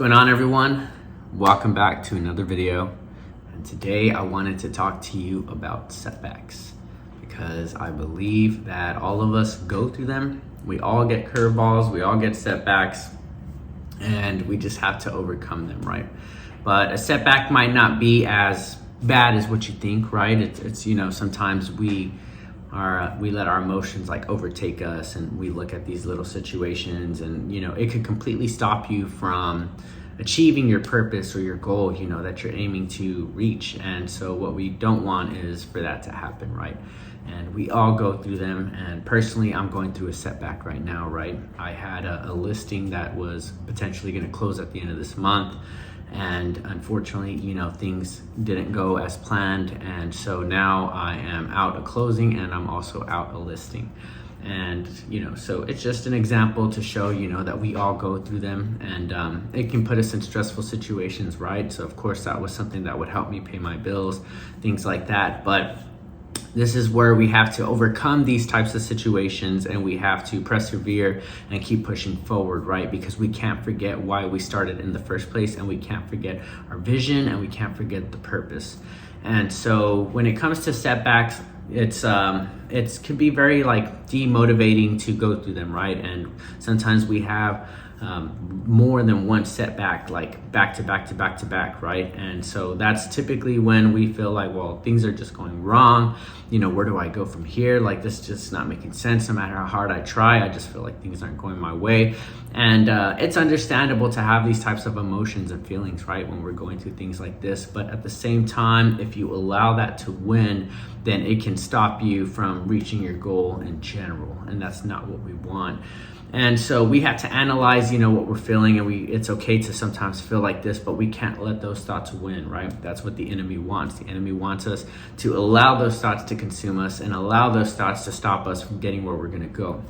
going on, everyone? Welcome back to another video. And today I wanted to talk to you about setbacks because I believe that all of us go through them. We all get curveballs, we all get setbacks, and we just have to overcome them, right? But a setback might not be as bad as what you think, right? It's you know, sometimes we let our emotions like overtake us, and we look at these little situations, and you know, it could completely stop you from achieving your purpose or your goal, you know, that you're aiming to reach. And so what we don't want is for that to happen, right? And we all go through them. And personally, I'm going through a setback right now, right? I had a listing that was potentially going to close at the end of this month, and unfortunately, you know, things didn't go as planned. And so now I am out a closing, and I'm also out a listing. And, you know, so it's just an example to show, you know, that we all go through them, and it can put us in stressful situations, right? So of course that was something that would help me pay my bills, things like that. But this is where we have to overcome these types of situations, and we have to persevere and keep pushing forward, right? Because we can't forget why we started in the first place, and we can't forget our vision, and we can't forget the purpose. And so when it comes to setbacks, it can be very like demotivating to go through them, right? And sometimes we have more than one setback, like back to back, right? And so that's typically when we feel like, well, things are just going wrong. You know, where do I go from here? Like, this just not making sense. No matter how hard I try, I just feel like things aren't going my way. And it's understandable to have these types of emotions and feelings, right, when we're going through things like this. But at the same time, if you allow that to win, then it can stop you from reaching your goal in general. And that's not what we want. And so we have to analyze, you know, what we're feeling, and it's okay to sometimes feel like this, but we can't let those thoughts win, right? That's what the enemy wants. The enemy wants us to allow those thoughts to consume us and allow those thoughts to stop us from getting where we're going to go.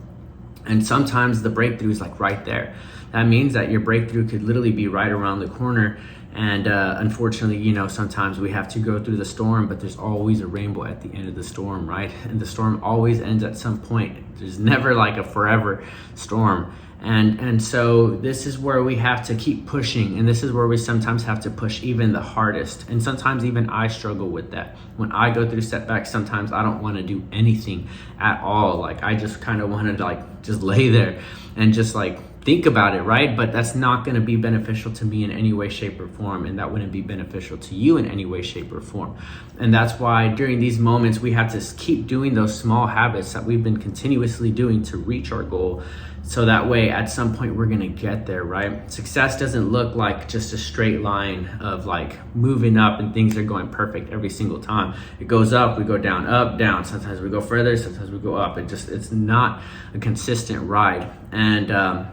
And sometimes the breakthrough is like right there. That means that your breakthrough could literally be right around the corner. And unfortunately, you know, sometimes we have to go through the storm, but there's always a rainbow at the end of the storm, right? And the storm always ends at some point. There's never like a forever storm. And so this is where we have to keep pushing. And this is where we sometimes have to push even the hardest. And sometimes even I struggle with that. When I go through setbacks, sometimes I don't want to do anything at all. Like, I just kind of want to like just lay there and just like think about it, right? But that's not going to be beneficial to me in any way, shape, or form, and that wouldn't be beneficial to you in any way, shape, or form. And that's why during these moments we have to keep doing those small habits that we've been continuously doing to reach our goal, so that way at some point we're going to get there, right? Success doesn't look like just a straight line of like moving up and things are going perfect every single time. It goes up, we go down, up, down. Sometimes we go further, sometimes we go up. It's not a consistent ride. And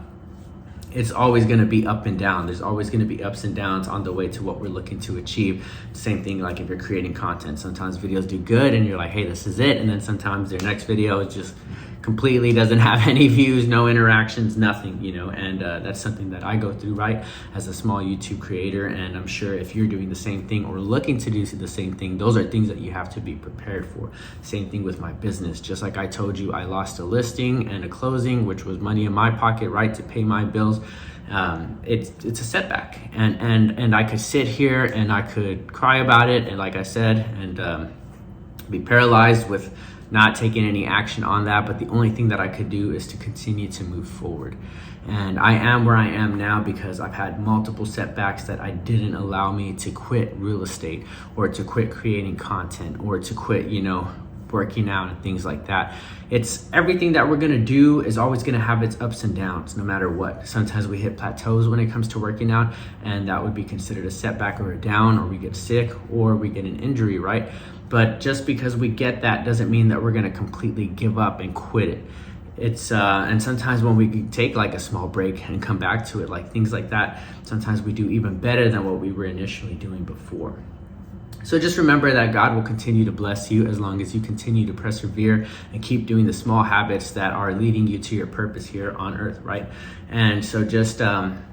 it's always going to be up and down. There's always going to be ups and downs on the way to what we're looking to achieve. Same thing like if you're creating content. Sometimes videos do good and you're like, hey, this is it. And then sometimes their next video is just completely doesn't have any views, no interactions, nothing, you know. And that's something that I go through, right, as a small YouTube creator. And I'm sure if you're doing the same thing or looking to do the same thing, those are things that you have to be prepared for. Same thing with my business. Just like I told you, I lost a listing and a closing, which was money in my pocket, right, to pay my bills. It's a setback, and I could sit here and I could cry about it, and like I said, and be paralyzed with not taking any action on that. But the only thing that I could do is to continue to move forward. And I am where I am now because I've had multiple setbacks that I didn't allow me to quit real estate, or to quit creating content, or to quit, you know, working out and things like that. It's everything that we're gonna do is always gonna have its ups and downs, no matter what. Sometimes we hit plateaus when it comes to working out, and that would be considered a setback or a down, or we get sick, or we get an injury, right? But just because we get that doesn't mean that we're gonna completely give up and quit it. It's and sometimes when we take like a small break and come back to it, like things like that, sometimes we do even better than what we were initially doing before. So just remember that God will continue to bless you as long as you continue to persevere and keep doing the small habits that are leading you to your purpose here on earth, right? And so just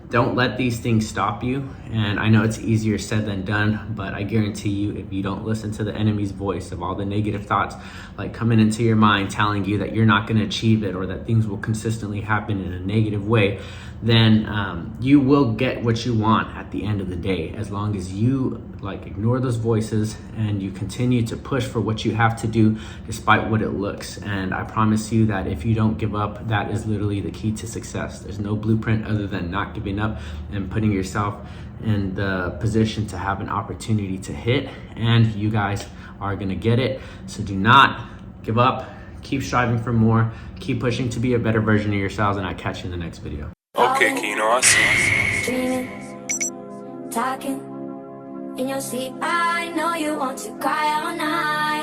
Don't let these things stop you. And I know it's easier said than done, but I guarantee you, if you don't listen to the enemy's voice of all the negative thoughts like coming into your mind telling you that you're not going to achieve it or that things will consistently happen in a negative way, then you will get what you want at the end of the day, as long as you ignore those voices and you continue to push for what you have to do despite what it looks. And I promise you that if you don't give up, that is literally the key to success. There's no blueprint other than not giving up and putting yourself in the position to have an opportunity to hit, and you guys are gonna get it. So do not give up, keep striving for more, keep pushing to be a better version of yourselves, and I'll catch you in the next video. Okay, Keno, I see. Dreaming, talking in your sleep. I know you want to cry all night.